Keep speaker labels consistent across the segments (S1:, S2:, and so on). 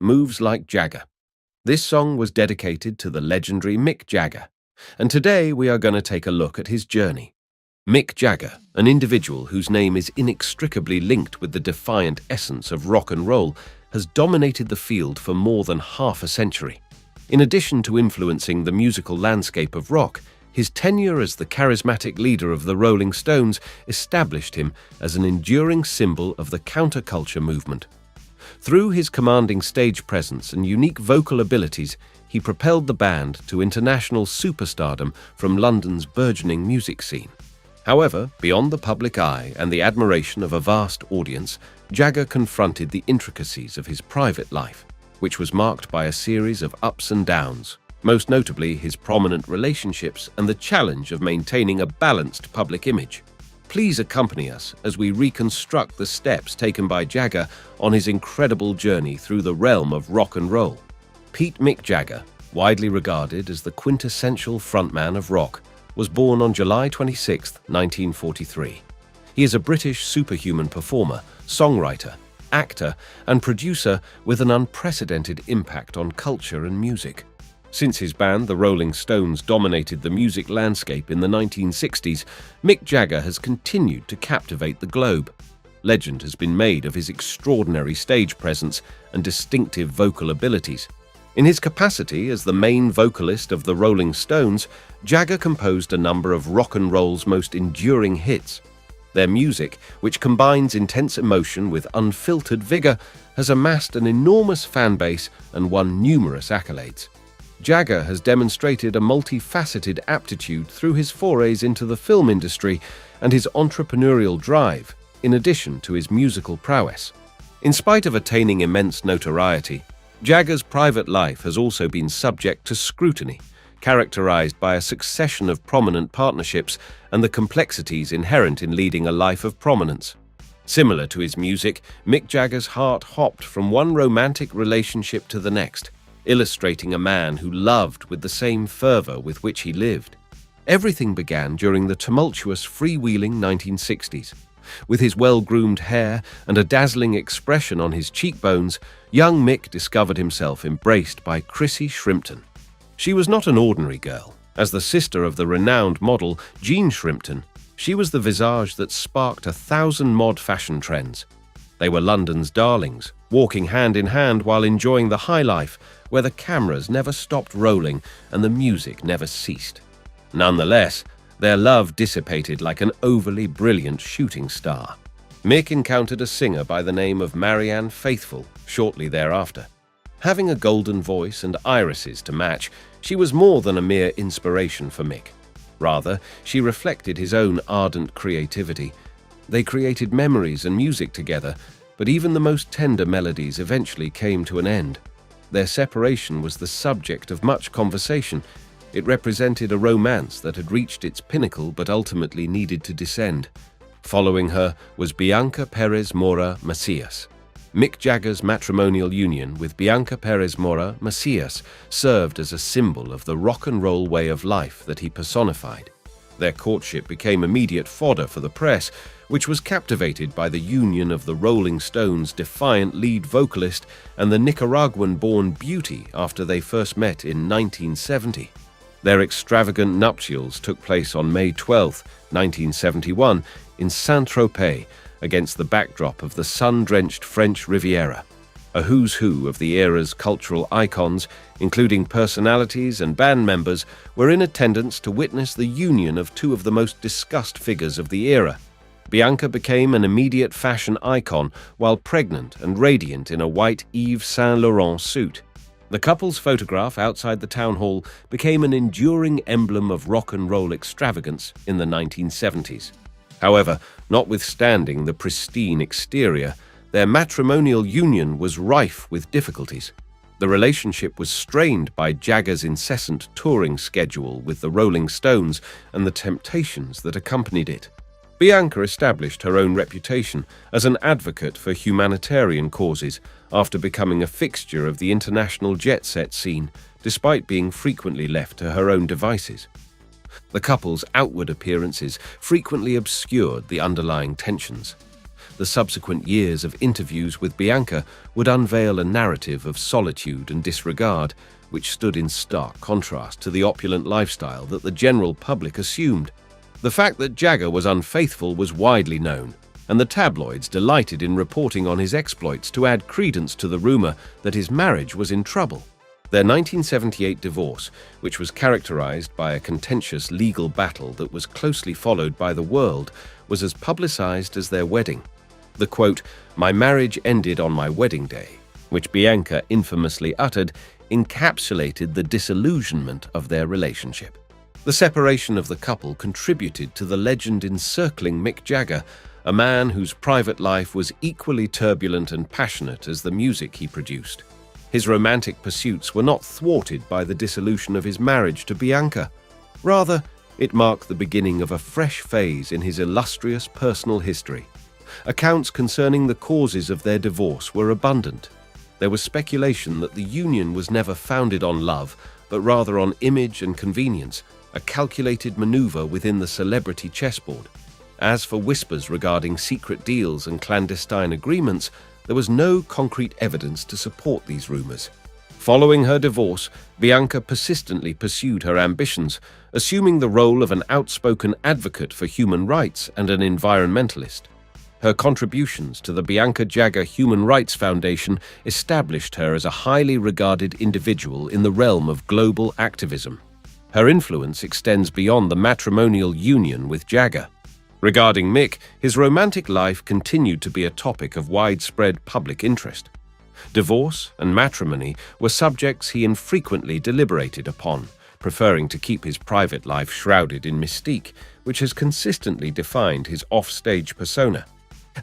S1: Moves Like Jagger. This song was dedicated to the legendary Mick Jagger, and today we are going to take a look at his journey. Mick Jagger, an individual whose name is inextricably linked with the defiant essence of rock and roll, has dominated the field for more than half a century. In addition to influencing the musical landscape of rock, his tenure as the charismatic leader of the Rolling Stones established him as an enduring symbol of the counterculture movement. Through his commanding stage presence and unique vocal abilities, he propelled the band to international superstardom from London's burgeoning music scene. However, beyond the public eye and the admiration of a vast audience, Jagger confronted the intricacies of his private life, which was marked by a series of ups and downs, most notably his prominent relationships and the challenge of maintaining a balanced public image. Please accompany us as we reconstruct the steps taken by Jagger on his incredible journey through the realm of rock and roll. Mick Jagger, widely regarded as the quintessential frontman of rock, was born on July 26, 1943. He is a British superhuman performer, songwriter, actor, and producer with an unprecedented impact on culture and music. Since his band, the Rolling Stones, dominated the music landscape in the 1960s, Mick Jagger has continued to captivate the globe. Legend has been made of his extraordinary stage presence and distinctive vocal abilities. In his capacity as the main vocalist of the Rolling Stones, Jagger composed a number of rock and roll's most enduring hits. Their music, which combines intense emotion with unfiltered vigor, has amassed an enormous fan base and won numerous accolades. Jagger has demonstrated a multifaceted aptitude through his forays into the film industry and his entrepreneurial drive, in addition to his musical prowess. In spite of attaining immense notoriety, Jagger's private life has also been subject to scrutiny, characterized by a succession of prominent partnerships and the complexities inherent in leading a life of prominence. Similar to his music, Mick Jagger's heart hopped from one romantic relationship to the next, illustrating a man who loved with the same fervor with which he lived. Everything began during the tumultuous, freewheeling 1960s. With his well-groomed hair and a dazzling expression on his cheekbones, young Mick discovered himself embraced by Chrissy Shrimpton. She was not an ordinary girl. As the sister of the renowned model Jean Shrimpton, she was the visage that sparked 1,000 mod fashion trends. They were London's darlings, walking hand in hand while enjoying the high life, where the cameras never stopped rolling and the music never ceased. Nonetheless, their love dissipated like an overly brilliant shooting star. Mick encountered a singer by the name of Marianne Faithfull shortly thereafter. Having a golden voice and irises to match, she was more than a mere inspiration for Mick. Rather, she reflected his own ardent creativity. They created memories and music together, but even the most tender melodies eventually came to an end. Their separation was the subject of much conversation. It represented a romance that had reached its pinnacle but ultimately needed to descend. Following her was Bianca Perez Mora Macias. Mick Jagger's matrimonial union with Bianca Perez Mora Macias served as a symbol of the rock and roll way of life that he personified. Their courtship became immediate fodder for the press, which was captivated by the union of the Rolling Stones' defiant lead vocalist and the Nicaraguan-born beauty after they first met in 1970. Their extravagant nuptials took place on May 12, 1971, in Saint-Tropez, against the backdrop of the sun-drenched French Riviera. A who's who of the era's cultural icons, including personalities and band members, were in attendance to witness the union of two of the most discussed figures of the era. Bianca became an immediate fashion icon while pregnant and radiant in a white Yves Saint Laurent suit. The couple's photograph outside the town hall became an enduring emblem of rock and roll extravagance in the 1970s. However, notwithstanding the pristine exterior, their matrimonial union was rife with difficulties. The relationship was strained by Jagger's incessant touring schedule with the Rolling Stones and the temptations that accompanied it. Bianca established her own reputation as an advocate for humanitarian causes after becoming a fixture of the international jet-set scene, despite being frequently left to her own devices. The couple's outward appearances frequently obscured the underlying tensions. the subsequent years of interviews with Bianca would unveil a narrative of solitude and disregard, which stood in stark contrast to the opulent lifestyle that the general public assumed. The fact that Jagger was unfaithful was widely known, and the tabloids delighted in reporting on his exploits to add credence to the rumor that his marriage was in trouble. Their 1978 divorce, which was characterized by a contentious legal battle that was closely followed by the world, was as publicized as their wedding. The quote, "My marriage ended on my wedding day," which Bianca infamously uttered, encapsulated the disillusionment of their relationship. The separation of the couple contributed to the legend encircling Mick Jagger, a man whose private life was equally turbulent and passionate as the music he produced. His romantic pursuits were not thwarted by the dissolution of his marriage to Bianca. Rather, it marked the beginning of a fresh phase in his illustrious personal history. Accounts concerning the causes of their divorce were abundant. There was speculation that the union was never founded on love, but rather on image and convenience, a calculated maneuver within the celebrity chessboard. As for whispers regarding secret deals and clandestine agreements, there was no concrete evidence to support these rumors. Following her divorce, Bianca persistently pursued her ambitions, assuming the role of an outspoken advocate for human rights and an environmentalist. Her contributions to the Bianca Jagger Human Rights Foundation established her as a highly regarded individual in the realm of global activism. Her influence extends beyond the matrimonial union with Jagger. Regarding Mick, his romantic life continued to be a topic of widespread public interest. Divorce and matrimony were subjects he infrequently deliberated upon, preferring to keep his private life shrouded in mystique, which has consistently defined his off-stage persona.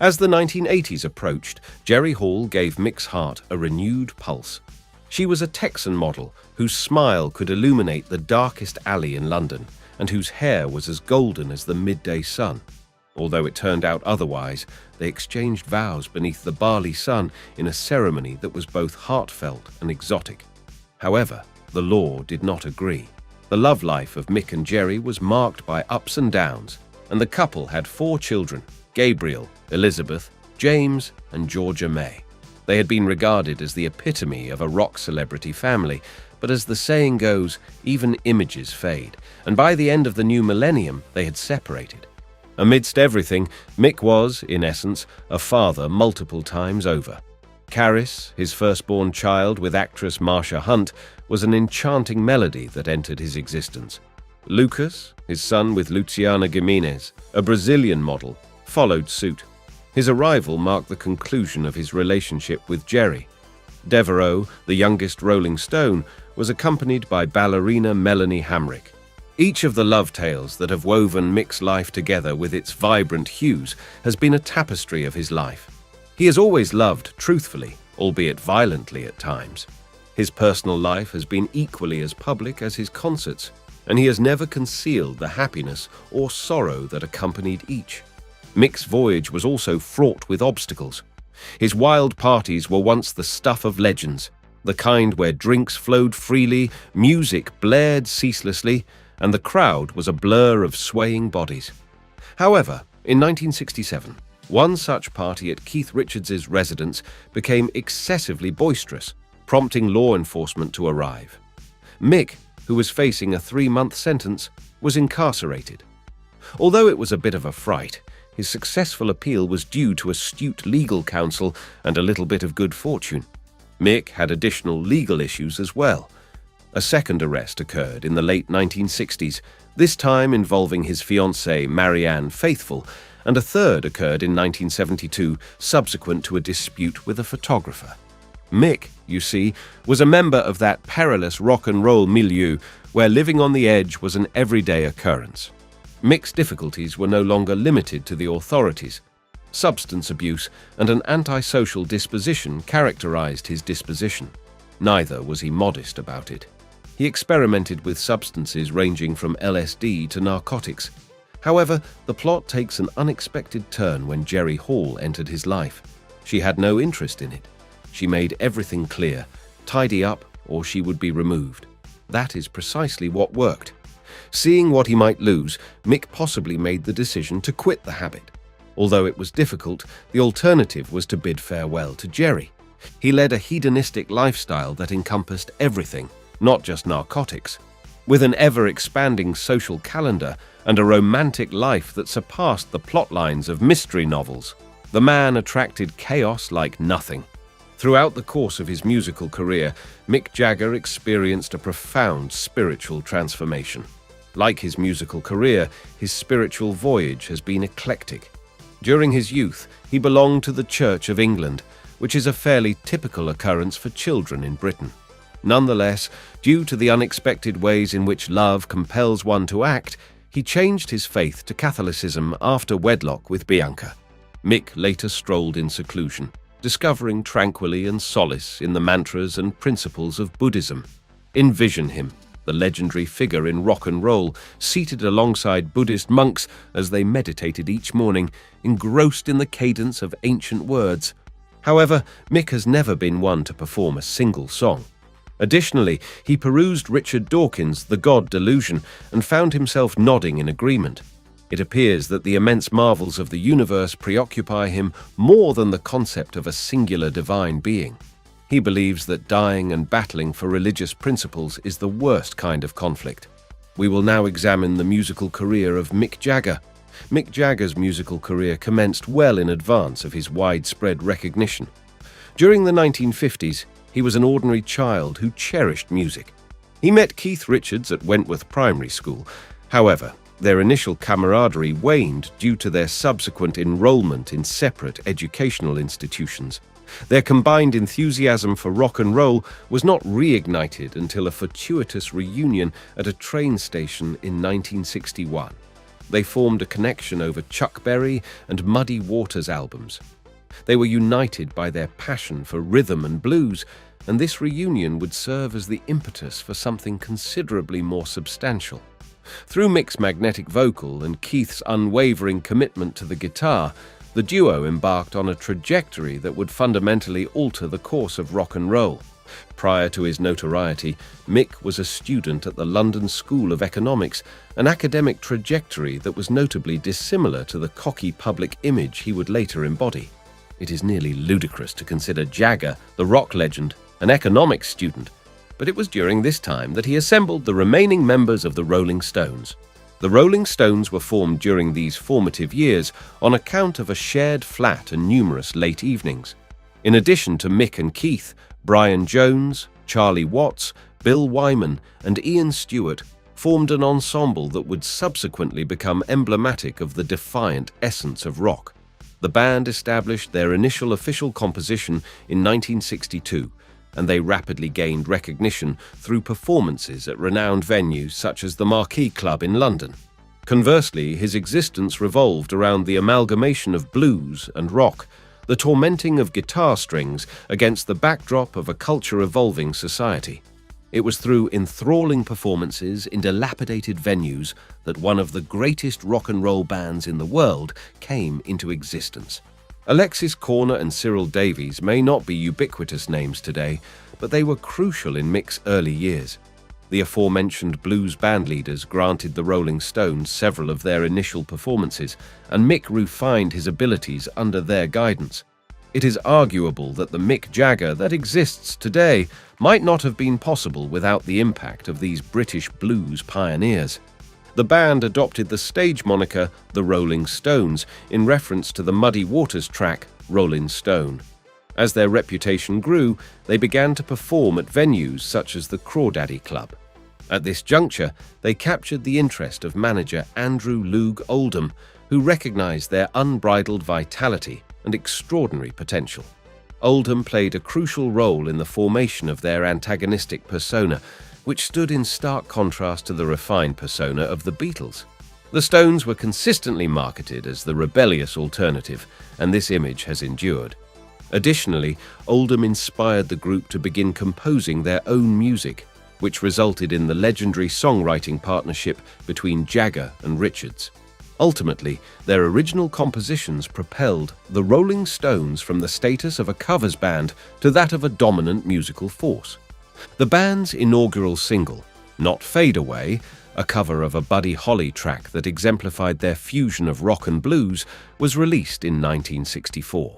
S1: As the 1980s approached, Jerry Hall gave Mick's heart a renewed pulse. She was a Texan model whose smile could illuminate the darkest alley in London, and whose hair was as golden as the midday sun. Although it turned out otherwise, they exchanged vows beneath the Bali sun in a ceremony that was both heartfelt and exotic. However, the law did not agree. The love life of Mick and Jerry was marked by ups and downs, and the couple had 4 children: Gabriel, Elizabeth, James, and Georgia May. They had been regarded as the epitome of a rock celebrity family, but as the saying goes, even images fade, and by the end of the new millennium, they had separated. Amidst everything, Mick was, in essence, a father multiple times over. Caris, his firstborn child with actress Marsha Hunt, was an enchanting melody that entered his existence. Lucas, his son with Luciana Gimenez, a Brazilian model, followed suit. His arrival marked the conclusion of his relationship with Jerry. Devereaux, the youngest Rolling Stone, was accompanied by ballerina Melanie Hamrick. Each of the love tales that have woven Mick's life together with its vibrant hues has been a tapestry of his life. He has always loved truthfully, albeit violently at times. His personal life has been equally as public as his concerts, and he has never concealed the happiness or sorrow that accompanied each. Mick's voyage was also fraught with obstacles. His wild parties were once the stuff of legends, the kind where drinks flowed freely, music blared ceaselessly, and the crowd was a blur of swaying bodies. However, in 1967, one such party at Keith Richards' residence became excessively boisterous, prompting law enforcement to arrive. Mick, who was facing a 3-month sentence, was incarcerated. Although it was a bit of a fright, his successful appeal was due to astute legal counsel and a little bit of good fortune. Mick had additional legal issues as well. A second arrest occurred in the late 1960s, this time involving his fiancée Marianne Faithfull, and a third occurred in 1972, subsequent to a dispute with a photographer. Mick, you see, was a member of that perilous rock and roll milieu where living on the edge was an everyday occurrence. Mick's difficulties were no longer limited to the authorities. Substance abuse and an antisocial disposition characterized his disposition. Neither was he modest about it. He experimented with substances ranging from LSD to narcotics. However, the plot takes an unexpected turn when Jerry Hall entered his life. She had no interest in it. She made everything clear: tidy up or she would be removed. That is precisely what worked. Seeing what he might lose, Mick possibly made the decision to quit the habit. Although it was difficult, the alternative was to bid farewell to Jerry. He led a hedonistic lifestyle that encompassed everything, not just narcotics. With an ever-expanding social calendar and a romantic life that surpassed the plotlines of mystery novels, the man attracted chaos like nothing. Throughout the course of his musical career, Mick Jagger experienced a profound spiritual transformation. Like his musical career, his spiritual voyage has been eclectic. During his youth, he belonged to the Church of England, which is a fairly typical occurrence for children in Britain. Nonetheless, due to the unexpected ways in which love compels one to act, he changed his faith to Catholicism after wedlock with Bianca. Mick later strolled in seclusion, discovering tranquility and solace in the mantras and principles of Buddhism. Envision him, the legendary figure in rock and roll, seated alongside Buddhist monks as they meditated each morning, engrossed in the cadence of ancient words. However, Mick has never been one to perform a single song. Additionally, he perused Richard Dawkins' The God Delusion and found himself nodding in agreement. It appears that the immense marvels of the universe preoccupy him more than the concept of a singular divine being. He believes that dying and battling for religious principles is the worst kind of conflict. We will now examine the musical career of Mick Jagger. Mick Jagger's musical career commenced well in advance of his widespread recognition. During the 1950s, he was an ordinary child who cherished music. He met Keith Richards at Wentworth Primary School. However, their initial camaraderie waned due to their subsequent enrollment in separate educational institutions. Their combined enthusiasm for rock and roll was not reignited until a fortuitous reunion at a train station in 1961. They formed a connection over Chuck Berry and Muddy Waters albums. They were united by their passion for rhythm and blues, and this reunion would serve as the impetus for something considerably more substantial. Through Mick's magnetic vocal and Keith's unwavering commitment to the guitar, the duo embarked on a trajectory that would fundamentally alter the course of rock and roll. Prior to his notoriety, Mick was a student at the London School of Economics, an academic trajectory that was notably dissimilar to the cocky public image he would later embody. It is nearly ludicrous to consider Jagger, the rock legend, an economics student, but it was during this time that he assembled the remaining members of the Rolling Stones. The Rolling Stones were formed during these formative years on account of a shared flat and numerous late evenings. In addition to Mick and Keith, Brian Jones, Charlie Watts, Bill Wyman, and Ian Stewart formed an ensemble that would subsequently become emblematic of the defiant essence of rock. The band established their initial official composition in 1962, and they rapidly gained recognition through performances at renowned venues such as the Marquee Club in London. Conversely, his existence revolved around the amalgamation of blues and rock, the tormenting of guitar strings against the backdrop of a culture-evolving society. It was through enthralling performances in dilapidated venues that one of the greatest rock and roll bands in the world came into existence. Alexis Korner and Cyril Davies may not be ubiquitous names today, but they were crucial in Mick's early years. The aforementioned blues bandleaders granted the Rolling Stones several of their initial performances, and Mick refined his abilities under their guidance. It is arguable that the Mick Jagger that exists today might not have been possible without the impact of these British blues pioneers. The band adopted the stage moniker The Rolling Stones in reference to the Muddy Waters track Rollin' Stone. As their reputation grew, they began to perform at venues such as the Crawdaddy Club. At this juncture, they captured the interest of manager Andrew Loog Oldham, who recognized their unbridled vitality and extraordinary potential. Oldham played a crucial role in the formation of their antagonistic persona, which stood in stark contrast to the refined persona of the Beatles. The Stones were consistently marketed as the rebellious alternative, and this image has endured. Additionally, Oldham inspired the group to begin composing their own music, which resulted in the legendary songwriting partnership between Jagger and Richards. Ultimately, their original compositions propelled the Rolling Stones from the status of a covers band to that of a dominant musical force. The band's inaugural single, Not Fade Away, a cover of a Buddy Holly track that exemplified their fusion of rock and blues, was released in 1964.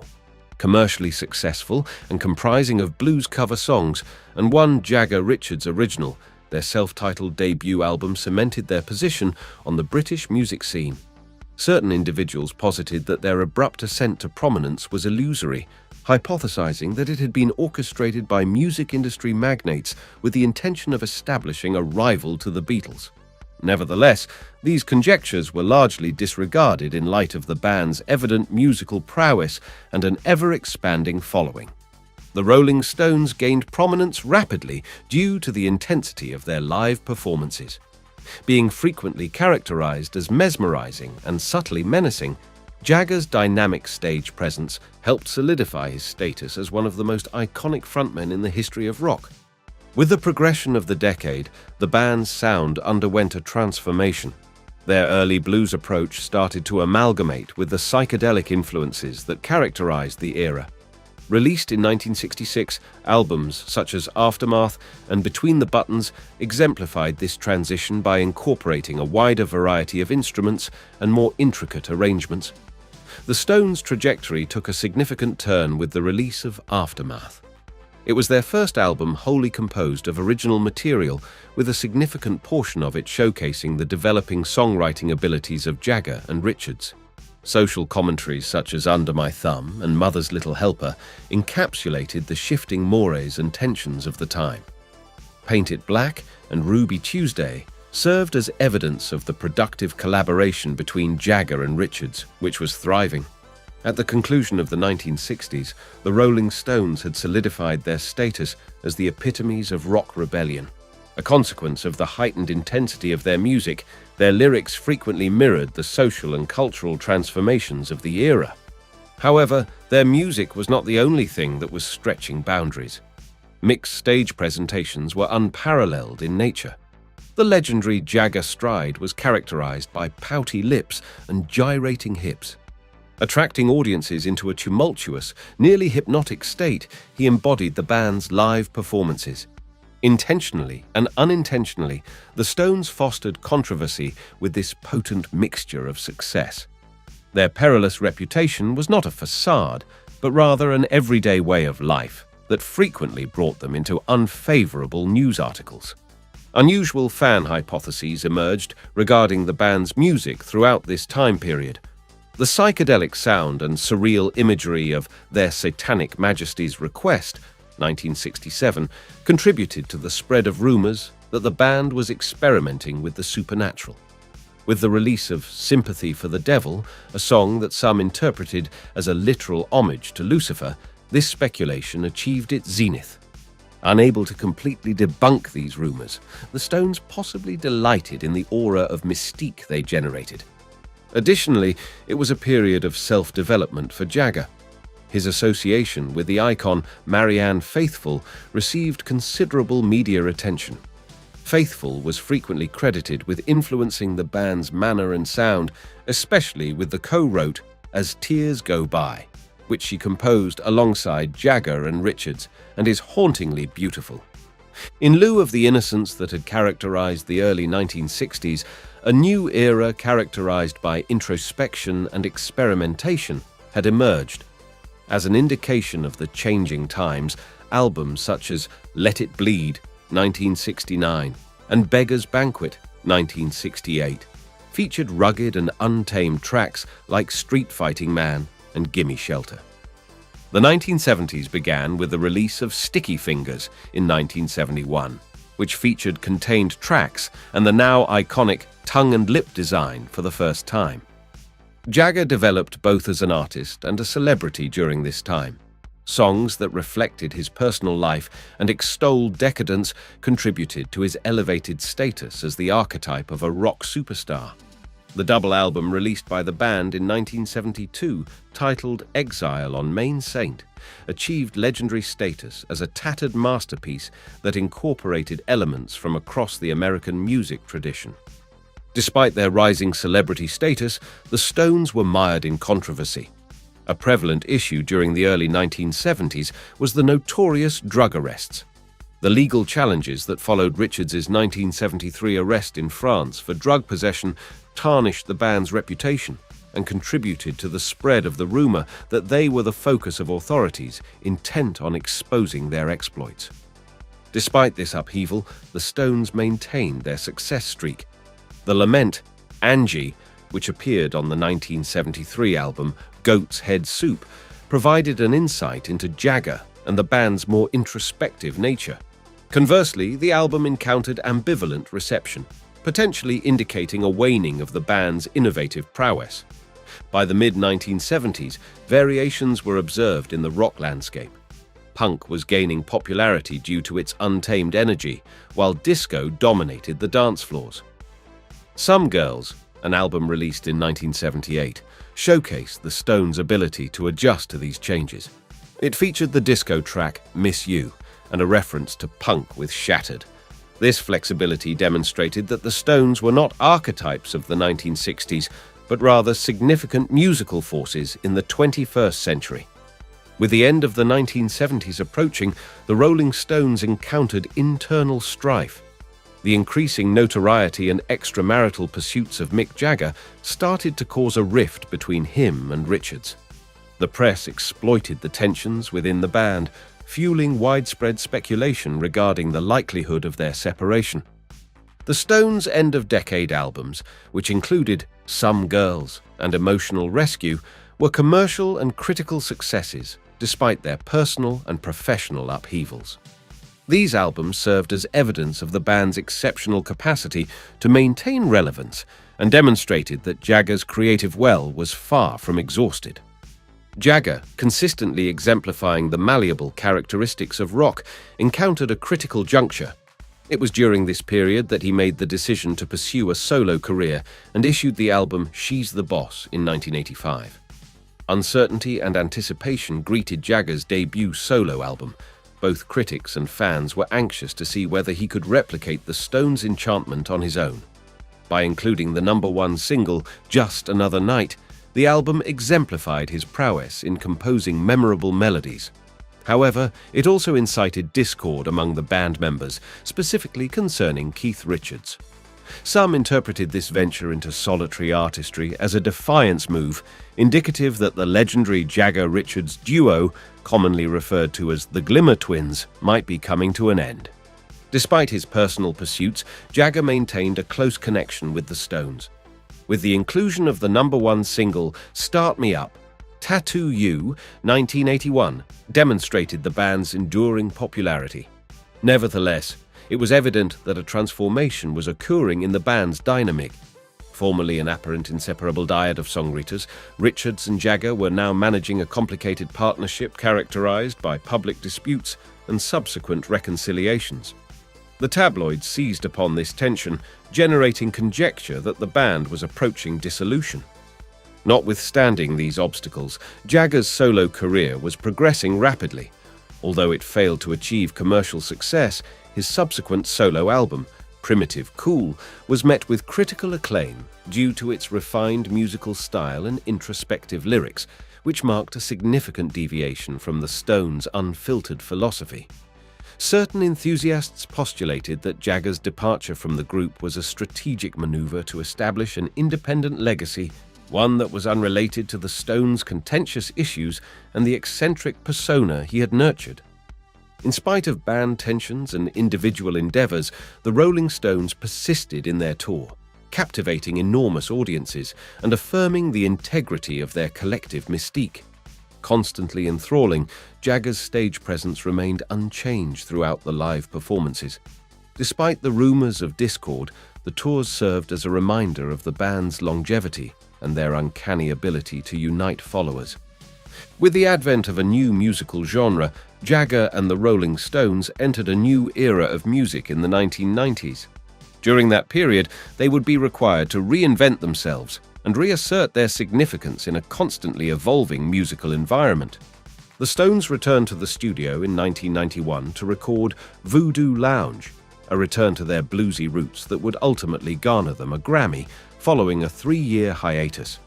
S1: Commercially successful and comprising of blues cover songs and one Jagger Richards original, their self-titled debut album cemented their position on the British music scene. Certain individuals posited that their abrupt ascent to prominence was illusory, hypothesizing that it had been orchestrated by music industry magnates with the intention of establishing a rival to the Beatles. Nevertheless, these conjectures were largely disregarded in light of the band's evident musical prowess and an ever-expanding following. The Rolling Stones gained prominence rapidly due to the intensity of their live performances. Being frequently characterized as mesmerizing and subtly menacing, Jagger's dynamic stage presence helped solidify his status as one of the most iconic frontmen in the history of rock. With the progression of the decade, the band's sound underwent a transformation. Their early blues approach started to amalgamate with the psychedelic influences that characterized the era. Released in 1966, albums such as Aftermath and Between the Buttons exemplified this transition by incorporating a wider variety of instruments and more intricate arrangements. The Stones' trajectory took a significant turn with the release of Aftermath. It was their first album wholly composed of original material, with a significant portion of it showcasing the developing songwriting abilities of Jagger and Richards. Social commentaries such as Under My Thumb and Mother's Little Helper encapsulated the shifting mores and tensions of the time. Paint It Black and Ruby Tuesday served as evidence of the productive collaboration between Jagger and Richards, which was thriving. At the conclusion of the 1960s, the Rolling Stones had solidified their status as the epitomes of rock rebellion. A consequence of the heightened intensity of their music, their lyrics frequently mirrored the social and cultural transformations of the era. However, their music was not the only thing that was stretching boundaries. Mick's stage presentations were unparalleled in nature. The legendary Jagger stride was characterized by pouty lips and gyrating hips. Attracting audiences into a tumultuous, nearly hypnotic state, he embodied the band's live performances. Intentionally and unintentionally, the Stones fostered controversy with this potent mixture of success. Their perilous reputation was not a facade, but rather an everyday way of life that frequently brought them into unfavorable news articles. Unusual fan hypotheses emerged regarding the band's music throughout this time period. The psychedelic sound and surreal imagery of Their Satanic Majesty's Request, 1967, contributed to the spread of rumors that the band was experimenting with the supernatural. With the release of Sympathy for the Devil, a song that some interpreted as a literal homage to Lucifer, this speculation achieved its zenith. Unable to completely debunk these rumors, the Stones possibly delighted in the aura of mystique they generated. Additionally, it was a period of self-development for Jagger. His association with the icon Marianne Faithfull received considerable media attention. Faithfull was frequently credited with influencing the band's manner and sound, especially with the co-wrote As Tears Go By, which she composed alongside Jagger and Richards, and is hauntingly beautiful. In lieu of the innocence that had characterized the early 1960s, a new era characterized by introspection and experimentation had emerged. As an indication of the changing times, albums such as Let It Bleed, 1969, and Beggar's Banquet, 1968, featured rugged and untamed tracks like Street Fighting Man and Gimme Shelter. The 1970s began with the release of Sticky Fingers in 1971, which featured contained tracks and the now iconic tongue and lip design for the first time. Jagger developed both as an artist and a celebrity during this time. Songs that reflected his personal life and extolled decadence contributed to his elevated status as the archetype of a rock superstar. The double album released by the band in 1972, titled Exile on Main Saint, achieved legendary status as a tattered masterpiece that incorporated elements from across the American music tradition. Despite their rising celebrity status, the Stones were mired in controversy. A prevalent issue during the early 1970s was the notorious drug arrests. The legal challenges that followed Richards' 1973 arrest in France for drug possession tarnished the band's reputation and contributed to the spread of the rumor that they were the focus of authorities intent on exposing their exploits. Despite this upheaval, the Stones maintained their success streak. The lament, Angie, which appeared on the 1973 album Goat's Head Soup, provided an insight into Jagger and the band's more introspective nature. Conversely, the album encountered ambivalent reception, potentially indicating a waning of the band's innovative prowess. By the mid-1970s, variations were observed in the rock landscape. Punk was gaining popularity due to its untamed energy, while disco dominated the dance floors. Some Girls, an album released in 1978, showcased the Stones' ability to adjust to these changes. It featured the disco track Miss You and a reference to punk with Shattered. This flexibility demonstrated that the Stones were not archetypes of the 1960s, but rather significant musical forces in the 21st century. With the end of the 1970s approaching, the Rolling Stones encountered internal strife. The increasing notoriety and extramarital pursuits of Mick Jagger started to cause a rift between him and Richards. The press exploited the tensions within the band, fueling widespread speculation regarding the likelihood of their separation. The Stones' end-of-decade albums, which included Some Girls and Emotional Rescue, were commercial and critical successes, despite their personal and professional upheavals. These albums served as evidence of the band's exceptional capacity to maintain relevance and demonstrated that Jagger's creative well was far from exhausted. Jagger, consistently exemplifying the malleable characteristics of rock, encountered a critical juncture. It was during this period that he made the decision to pursue a solo career and issued the album She's the Boss in 1985. Uncertainty and anticipation greeted Jagger's debut solo album. Both critics and fans were anxious to see whether he could replicate the Stones' enchantment on his own. By including the #1 single, Just Another Night, the album exemplified his prowess in composing memorable melodies. However, it also incited discord among the band members, specifically concerning Keith Richards. Some interpreted this venture into solitary artistry as a defiance move, indicative that the legendary Jagger-Richards duo, commonly referred to as the Glimmer Twins, might be coming to an end. Despite his personal pursuits, Jagger maintained a close connection with the Stones. With the inclusion of the #1 single Start Me Up, Tattoo You, 1981, demonstrated the band's enduring popularity. Nevertheless, it was evident that a transformation was occurring in the band's dynamic. Formerly an apparent inseparable dyad of songwriters, Richards and Jagger were now managing a complicated partnership characterized by public disputes and subsequent reconciliations. The tabloids seized upon this tension, generating conjecture that the band was approaching dissolution. Notwithstanding these obstacles, Jagger's solo career was progressing rapidly. Although it failed to achieve commercial success, his subsequent solo album, Primitive Cool, was met with critical acclaim due to its refined musical style and introspective lyrics, which marked a significant deviation from the Stones' unfiltered philosophy. Certain enthusiasts postulated that Jagger's departure from the group was a strategic maneuver to establish an independent legacy, one that was unrelated to the Stones' contentious issues and the eccentric persona he had nurtured. In spite of band tensions and individual endeavors, the Rolling Stones persisted in their tour, captivating enormous audiences and affirming the integrity of their collective mystique. Constantly enthralling, Jagger's stage presence remained unchanged throughout the live performances. Despite the rumors of discord, the tours served as a reminder of the band's longevity and their uncanny ability to unite followers. With the advent of a new musical genre, Jagger and the Rolling Stones entered a new era of music in the 1990s. During that period, they would be required to reinvent themselves and reassert their significance in a constantly evolving musical environment. The Stones returned to the studio in 1991 to record Voodoo Lounge, a return to their bluesy roots that would ultimately garner them a Grammy following a 3-year hiatus.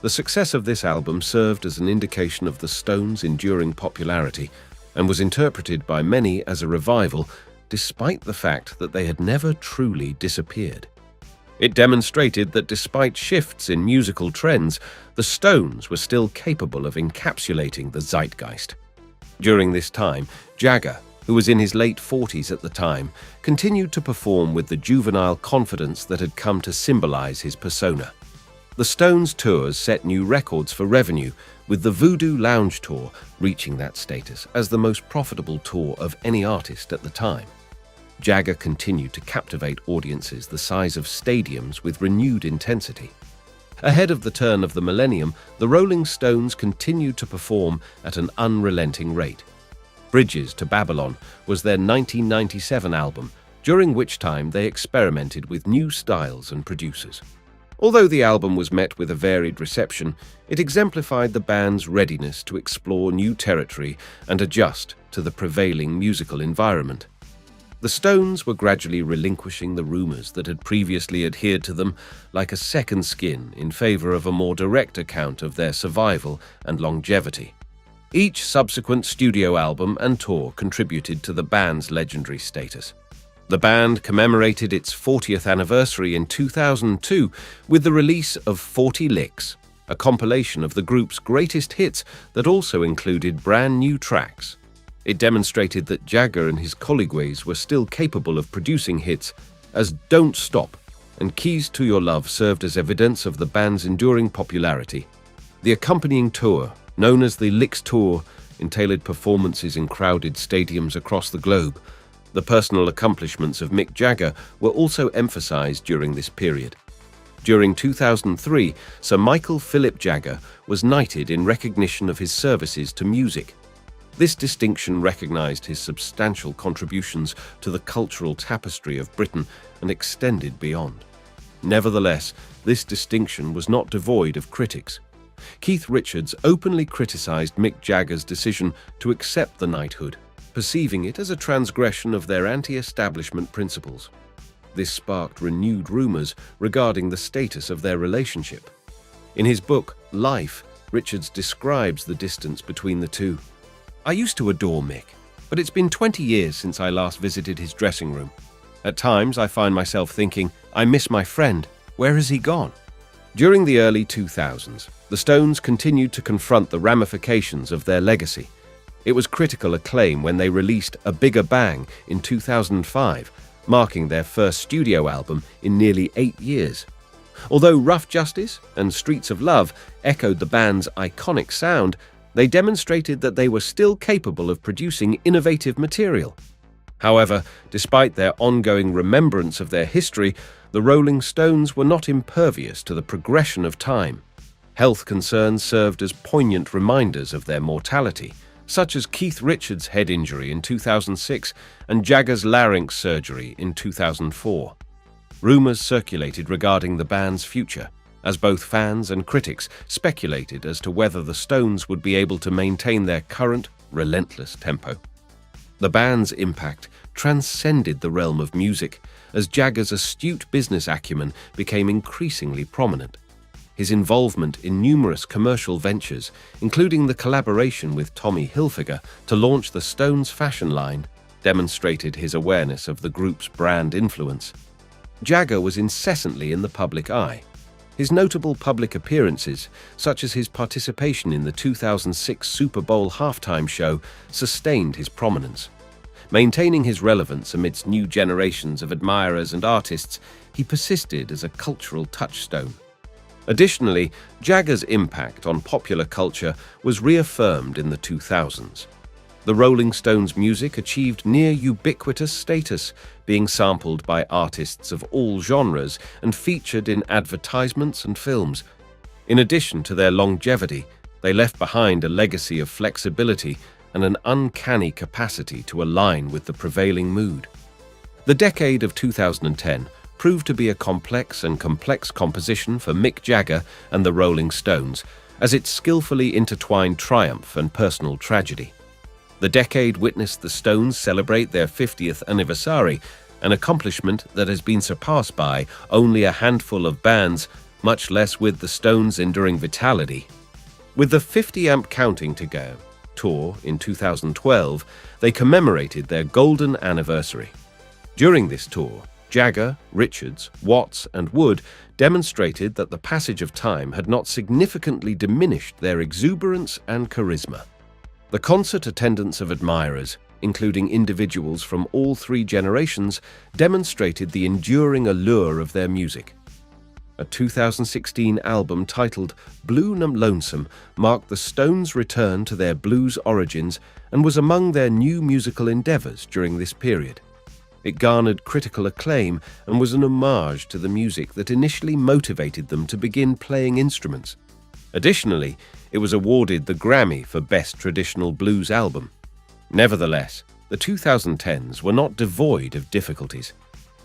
S1: The success of this album served as an indication of the Stones' enduring popularity. and was interpreted by many as a revival, despite the fact that they had never truly disappeared. It demonstrated that despite shifts in musical trends, the Stones were still capable of encapsulating the zeitgeist. During this time, Jagger, who was in his late 40s at the time, continued to perform with the juvenile confidence that had come to symbolize his persona. The Stones' tours set new records for revenue, with the Voodoo Lounge Tour reaching that status as the most profitable tour of any artist at the time. Jagger continued to captivate audiences the size of stadiums with renewed intensity. Ahead of the turn of the millennium, the Rolling Stones continued to perform at an unrelenting rate. Bridges to Babylon was their 1997 album, during which time they experimented with new styles and producers. Although the album was met with a varied reception, it exemplified the band's readiness to explore new territory and adjust to the prevailing musical environment. The Stones were gradually relinquishing the rumors that had previously adhered to them like a second skin in favor of a more direct account of their survival and longevity. Each subsequent studio album and tour contributed to the band's legendary status. The band commemorated its 40th anniversary in 2002 with the release of 40 Licks, a compilation of the group's greatest hits that also included brand new tracks. It demonstrated that Jagger and his colleagues were still capable of producing hits, as Don't Stop and Keys to Your Love served as evidence of the band's enduring popularity. The accompanying tour, known as the Licks Tour, entailed performances in crowded stadiums across the globe. The personal accomplishments of Mick Jagger were also emphasized during this period. During 2003, Sir Michael Philip Jagger was knighted in recognition of his services to music. This distinction recognized his substantial contributions to the cultural tapestry of Britain and extended beyond. Nevertheless, this distinction was not devoid of critics. Keith Richards openly criticized Mick Jagger's decision to accept the knighthood, perceiving it as a transgression of their anti-establishment principles. This sparked renewed rumors regarding the status of their relationship. In his book, Life, Richards describes the distance between the two. "I used to adore Mick, but it's been 20 years since I last visited his dressing room. At times, I find myself thinking, I miss my friend. Where has he gone?" During the early 2000s, the Stones continued to confront the ramifications of their legacy. It was critical acclaim when they released A Bigger Bang in 2005, marking their first studio album in nearly 8 years. Although Rough Justice and Streets of Love echoed the band's iconic sound, they demonstrated that they were still capable of producing innovative material. However, despite their ongoing remembrance of their history, the Rolling Stones were not impervious to the progression of time. Health concerns served as poignant reminders of their mortality, such as Keith Richards' head injury in 2006 and Jagger's larynx surgery in 2004. Rumors circulated regarding the band's future, as both fans and critics speculated as to whether the Stones would be able to maintain their current, relentless tempo. The band's impact transcended the realm of music, as Jagger's astute business acumen became increasingly prominent. His involvement in numerous commercial ventures, including the collaboration with Tommy Hilfiger to launch the Stones fashion line, demonstrated his awareness of the group's brand influence. Jagger was incessantly in the public eye. His notable public appearances, such as his participation in the 2006 Super Bowl halftime show, sustained his prominence. Maintaining his relevance amidst new generations of admirers and artists, he persisted as a cultural touchstone. Additionally, Jagger's impact on popular culture was reaffirmed in the 2000s. The Rolling Stones' music achieved near ubiquitous status, being sampled by artists of all genres and featured in advertisements and films. In addition to their longevity, they left behind a legacy of flexibility and an uncanny capacity to align with the prevailing mood. The decade of 2010 proved to be a complex composition for Mick Jagger and the Rolling Stones, as it skillfully intertwined triumph and personal tragedy. The decade witnessed the Stones celebrate their 50th anniversary, an accomplishment that has been surpassed by only a handful of bands, much less with the Stones' enduring vitality. With the 50-amp counting to go, tour in 2012, they commemorated their golden anniversary. During this tour, Jagger, Richards, Watts, and Wood demonstrated that the passage of time had not significantly diminished their exuberance and charisma. The concert attendance of admirers, including individuals from all three generations, demonstrated the enduring allure of their music. A 2016 album titled Blue 'N' Lonesome marked the Stones' return to their blues origins and was among their new musical endeavors during this period. It garnered critical acclaim and was an homage to the music that initially motivated them to begin playing instruments. Additionally, it was awarded the Grammy for Best Traditional Blues Album. Nevertheless, the 2010s were not devoid of difficulties.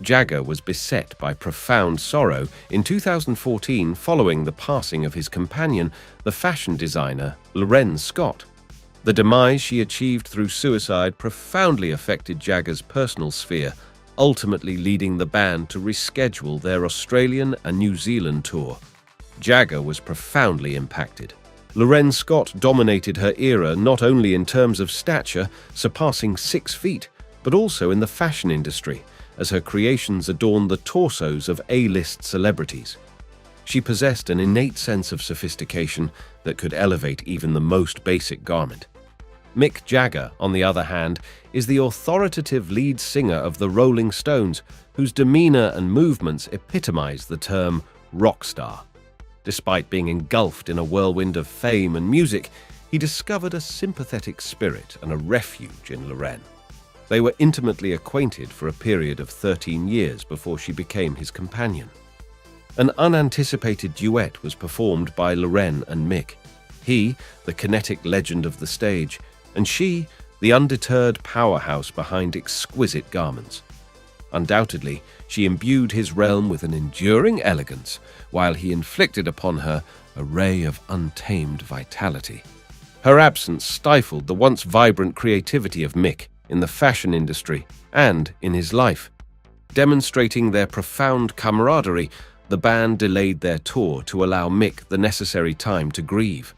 S1: Jagger was beset by profound sorrow in 2014 following the passing of his companion, the fashion designer L'Wren Scott. The demise she achieved through suicide profoundly affected Jagger's personal sphere, ultimately leading the band to reschedule their Australian and New Zealand tour. Jagger was profoundly impacted. L'Wren Scott dominated her era not only in terms of stature, surpassing 6 feet, but also in the fashion industry, as her creations adorned the torsos of A-list celebrities. She possessed an innate sense of sophistication that could elevate even the most basic garment. Mick Jagger, on the other hand, is the authoritative lead singer of the Rolling Stones, whose demeanor and movements epitomize the term rock star. Despite being engulfed in a whirlwind of fame and music, he discovered a sympathetic spirit and a refuge in L'Wren. They were intimately acquainted for a period of 13 years before she became his companion. An unanticipated duet was performed by L'Wren and Mick. He, the kinetic legend of the stage, and she, the undeterred powerhouse behind exquisite garments. Undoubtedly, she imbued his realm with an enduring elegance, while he inflicted upon her a ray of untamed vitality. Her absence stifled the once vibrant creativity of Mick in the fashion industry and in his life. Demonstrating their profound camaraderie, the band delayed their tour to allow Mick the necessary time to grieve.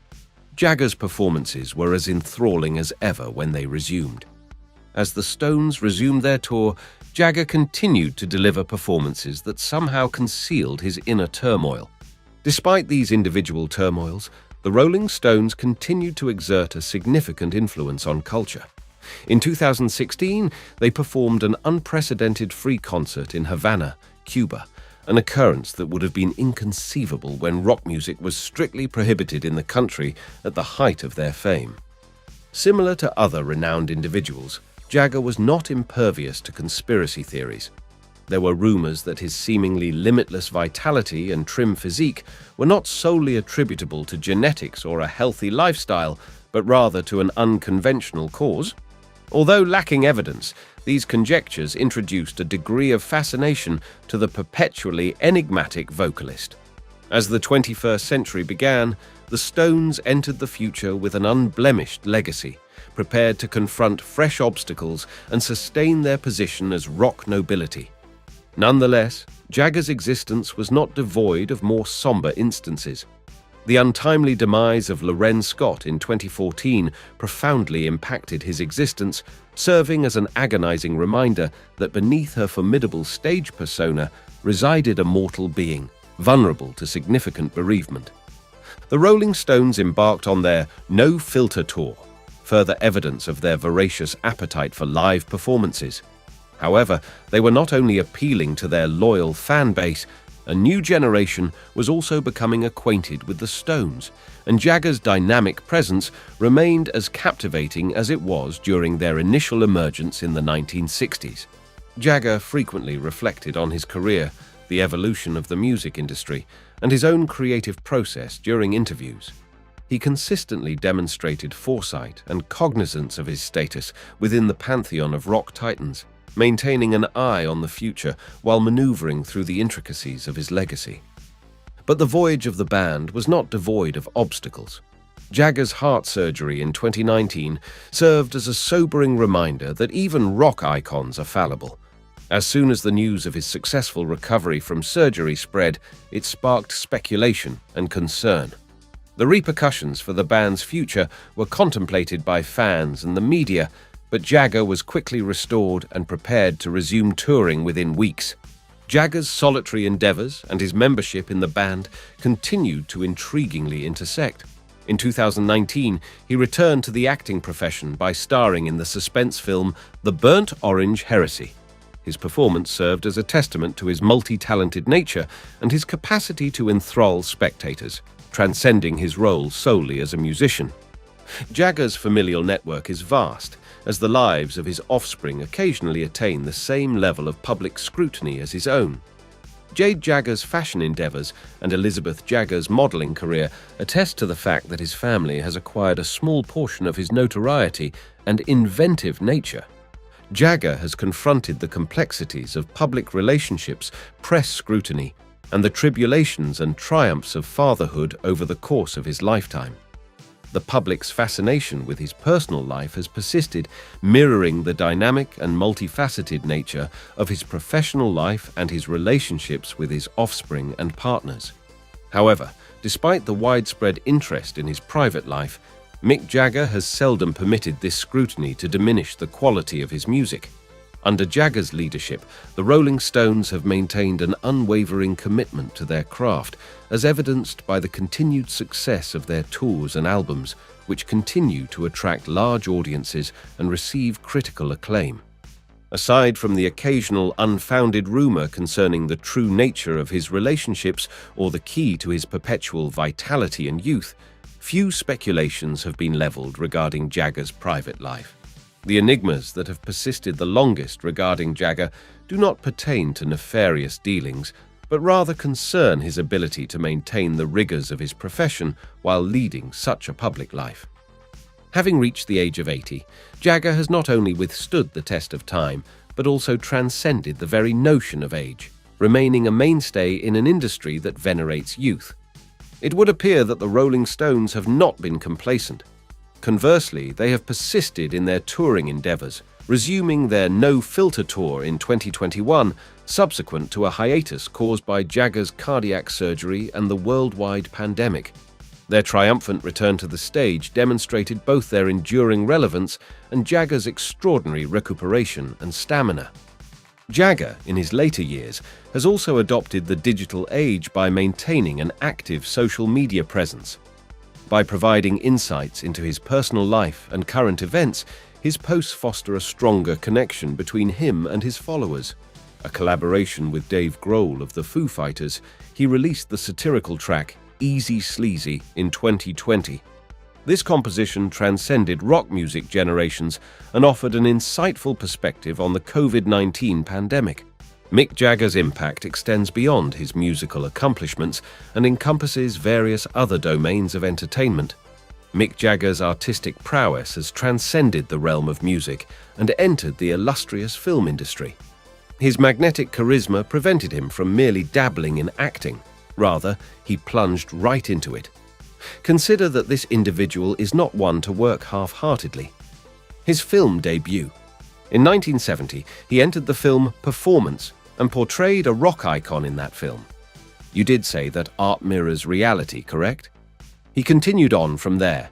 S1: Jagger's performances were as enthralling as ever when they resumed. As the Stones resumed their tour, Jagger continued to deliver performances that somehow concealed his inner turmoil. Despite these individual turmoils, the Rolling Stones continued to exert a significant influence on culture. In 2016, they performed an unprecedented free concert in Havana, Cuba, an occurrence that would have been inconceivable when rock music was strictly prohibited in the country at the height of their fame. Similar to other renowned individuals, Jagger was not impervious to conspiracy theories. There were rumors that his seemingly limitless vitality and trim physique were not solely attributable to genetics or a healthy lifestyle, but rather to an unconventional cause. Although lacking evidence, these conjectures introduced a degree of fascination to the perpetually enigmatic vocalist. As the 21st century began, the Stones entered the future with an unblemished legacy, prepared to confront fresh obstacles and sustain their position as rock nobility. Nonetheless, Jagger's existence was not devoid of more somber instances. The untimely demise of L'Wren Scott in 2014 profoundly impacted his existence, serving as an agonizing reminder that beneath her formidable stage persona resided a mortal being, vulnerable to significant bereavement. The Rolling Stones embarked on their No Filter tour, further evidence of their voracious appetite for live performances. However, they were not only appealing to their loyal fan base, a new generation was also becoming acquainted with the Stones, and Jagger's dynamic presence remained as captivating as it was during their initial emergence in the 1960s. Jagger frequently reflected on his career, the evolution of the music industry, and his own creative process during interviews. He consistently demonstrated foresight and cognizance of his status within the pantheon of rock titans, maintaining an eye on the future while maneuvering through the intricacies of his legacy. But the voyage of the band was not devoid of obstacles. Jagger's heart surgery in 2019 served as a sobering reminder that even rock icons are fallible. As soon as the news of his successful recovery from surgery spread, it sparked speculation and concern. The repercussions for the band's future were contemplated by fans and the media, but Jagger was quickly restored and prepared to resume touring within weeks. Jagger's solitary endeavors and his membership in the band continued to intriguingly intersect. In 2019, he returned to the acting profession by starring in the suspense film The Burnt Orange Heresy. His performance served as a testament to his multi-talented nature and his capacity to enthrall spectators, transcending his role solely as a musician. Jagger's familial network is vast, as the lives of his offspring occasionally attain the same level of public scrutiny as his own. Jade Jagger's fashion endeavors and Elizabeth Jagger's modeling career attest to the fact that his family has acquired a small portion of his notoriety and inventive nature. Jagger has confronted the complexities of public relationships, press scrutiny, and the tribulations and triumphs of fatherhood over the course of his lifetime. The public's fascination with his personal life has persisted, mirroring the dynamic and multifaceted nature of his professional life and his relationships with his offspring and partners. However, despite the widespread interest in his private life, Mick Jagger has seldom permitted this scrutiny to diminish the quality of his music. Under Jagger's leadership, the Rolling Stones have maintained an unwavering commitment to their craft, as evidenced by the continued success of their tours and albums, which continue to attract large audiences and receive critical acclaim. Aside from the occasional unfounded rumor concerning the true nature of his relationships or the key to his perpetual vitality and youth, few speculations have been leveled regarding Jagger's private life. The enigmas that have persisted the longest regarding Jagger do not pertain to nefarious dealings, but rather concern his ability to maintain the rigors of his profession while leading such a public life. Having reached the age of 80, Jagger has not only withstood the test of time, but also transcended the very notion of age, remaining a mainstay in an industry that venerates youth. It would appear that the Rolling Stones have not been complacent. Conversely, they have persisted in their touring endeavors, resuming their No Filter tour in 2021, subsequent to a hiatus caused by Jagger's cardiac surgery and the worldwide pandemic. Their triumphant return to the stage demonstrated both their enduring relevance and Jagger's extraordinary recuperation and stamina. Jagger, in his later years, has also adopted the digital age by maintaining an active social media presence. By providing insights into his personal life and current events, his posts foster a stronger connection between him and his followers. A collaboration with Dave Grohl of the Foo Fighters, he released the satirical track Easy Sleazy in 2020. This composition transcended rock music generations and offered an insightful perspective on the COVID-19 pandemic. Mick Jagger's impact extends beyond his musical accomplishments and encompasses various other domains of entertainment. Mick Jagger's artistic prowess has transcended the realm of music and entered the illustrious film industry. His magnetic charisma prevented him from merely dabbling in acting. Rather, he plunged right into it. Consider that this individual is not one to work half-heartedly. His film debut. In 1970, he entered the film Performance and portrayed a rock icon in that film. You did say that art mirrors reality, correct? He continued on from there.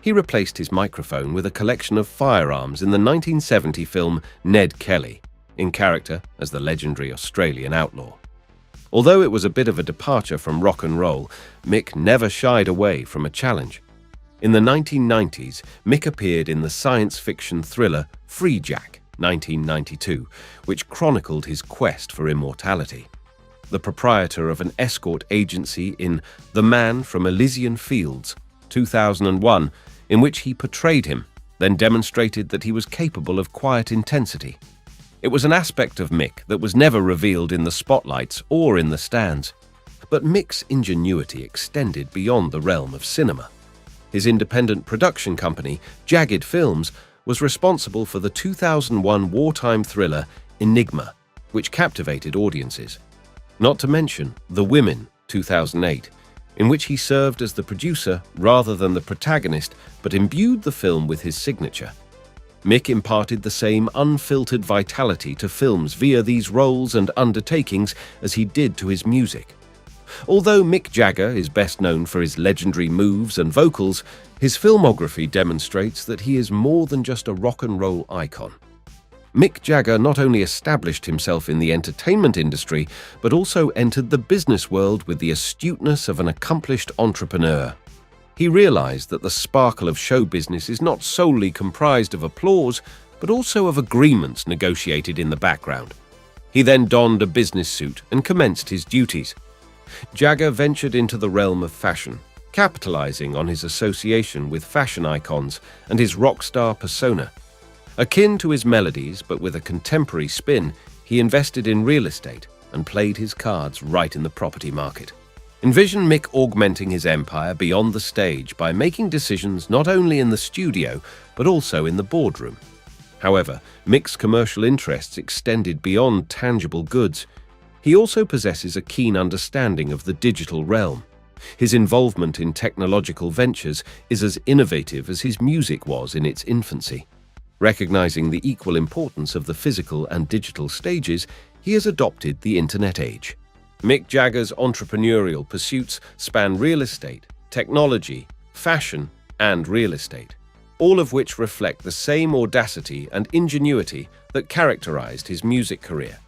S1: He replaced his microphone with a collection of firearms in the 1970 film Ned Kelly, in character as the legendary Australian outlaw. Although it was a bit of a departure from rock and roll, Mick never shied away from a challenge. In the 1990s, Mick appeared in the science fiction thriller Free Jack, 1992, which chronicled his quest for immortality. The proprietor of an escort agency in The Man from Elysian Fields, 2001, in which he portrayed him, then demonstrated that he was capable of quiet intensity. It was an aspect of Mick that was never revealed in the spotlights or in the stands. But Mick's ingenuity extended beyond the realm of cinema. His independent production company, Jagged Films, was responsible for the 2001 wartime thriller Enigma, which captivated audiences. Not to mention The Women, 2008, in which he served as the producer rather than the protagonist, but imbued the film with his signature. Mick imparted the same unfiltered vitality to films via these roles and undertakings as he did to his music. Although Mick Jagger is best known for his legendary moves and vocals, his filmography demonstrates that he is more than just a rock and roll icon. Mick Jagger not only established himself in the entertainment industry, but also entered the business world with the astuteness of an accomplished entrepreneur. He realized that the sparkle of show business is not solely comprised of applause, but also of agreements negotiated in the background. He then donned a business suit and commenced his duties. Jagger ventured into the realm of fashion, capitalizing on his association with fashion icons and his rock star persona. Akin to his melodies, but with a contemporary spin, he invested in real estate and played his cards right in the property market. Envision Mick augmenting his empire beyond the stage by making decisions not only in the studio, but also in the boardroom. However, Mick's commercial interests extended beyond tangible goods. He also possesses a keen understanding of the digital realm. His involvement in technological ventures is as innovative as his music was in its infancy. Recognizing the equal importance of the physical and digital stages, he has adopted the internet age. Mick Jagger's entrepreneurial pursuits span real estate, technology, fashion, and real estate, all of which reflect the same audacity and ingenuity that characterized his music career.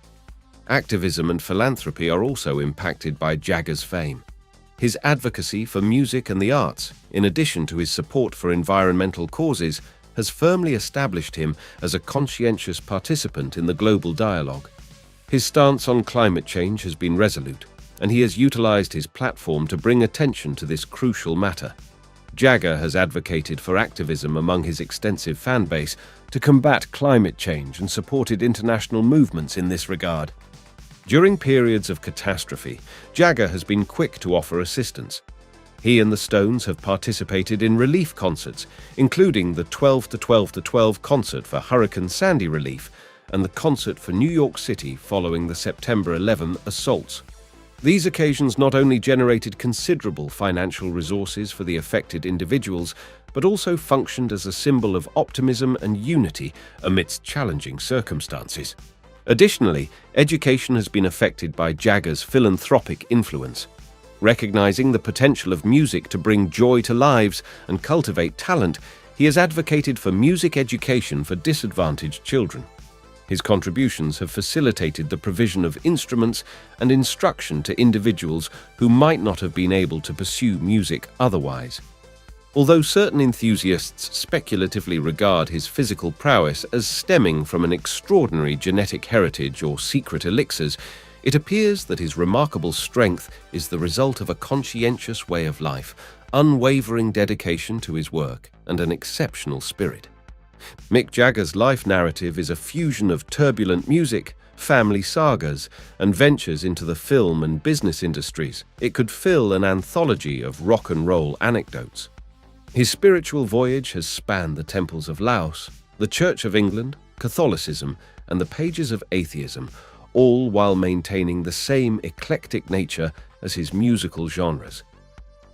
S1: Activism and philanthropy are also impacted by Jagger's fame. His advocacy for music and the arts, in addition to his support for environmental causes, has firmly established him as a conscientious participant in the global dialogue. His stance on climate change has been resolute, and he has utilized his platform to bring attention to this crucial matter. Jagger has advocated for activism among his extensive fan base to combat climate change and supported international movements in this regard. During periods of catastrophe, Jagger has been quick to offer assistance. He and the Stones have participated in relief concerts, including the 12-12-12 concert for Hurricane Sandy relief and the concert for New York City following the September 11 assaults. These occasions not only generated considerable financial resources for the affected individuals, but also functioned as a symbol of optimism and unity amidst challenging circumstances. Additionally, education has been affected by Jagger's philanthropic influence. Recognizing the potential of music to bring joy to lives and cultivate talent, he has advocated for music education for disadvantaged children. His contributions have facilitated the provision of instruments and instruction to individuals who might not have been able to pursue music otherwise. Although certain enthusiasts speculatively regard his physical prowess as stemming from an extraordinary genetic heritage or secret elixirs, it appears that his remarkable strength is the result of a conscientious way of life, unwavering dedication to his work, and an exceptional spirit. Mick Jagger's life narrative is a fusion of turbulent music, family sagas, and ventures into the film and business industries. It could fill an anthology of rock and roll anecdotes. His spiritual voyage has spanned the temples of Laos, the Church of England, Catholicism, and the pages of atheism, all while maintaining the same eclectic nature as his musical genres.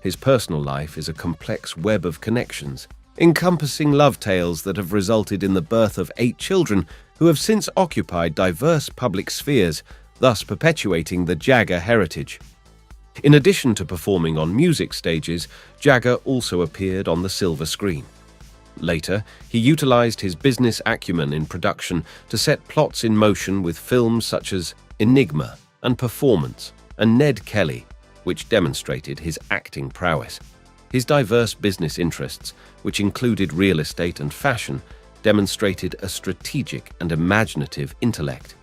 S1: His personal life is a complex web of connections, encompassing love tales that have resulted in the birth of 8 children who have since occupied diverse public spheres, thus perpetuating the Jagger heritage. In addition to performing on music stages, Jagger also appeared on the silver screen. Later, he utilized his business acumen in production to set plots in motion with films such as Enigma and Performance and Ned Kelly, which demonstrated his acting prowess. His diverse business interests, which included real estate and fashion, demonstrated a strategic and imaginative intellect.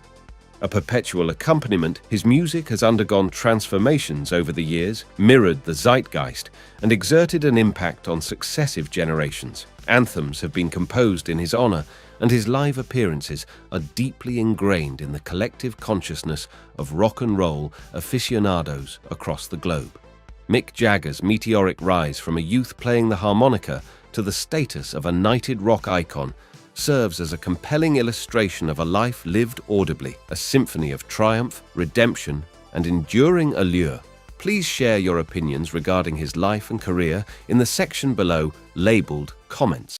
S1: A perpetual accompaniment, his music has undergone transformations over the years, mirrored the zeitgeist, and exerted an impact on successive generations. Anthems have been composed in his honor, and his live appearances are deeply ingrained in the collective consciousness of rock and roll aficionados across the globe. Mick Jagger's meteoric rise from a youth playing the harmonica to the status of a knighted rock icon serves as a compelling illustration of a life lived audibly, a symphony of triumph, redemption, and enduring allure. Please share your opinions regarding his life and career in the section below labeled comments.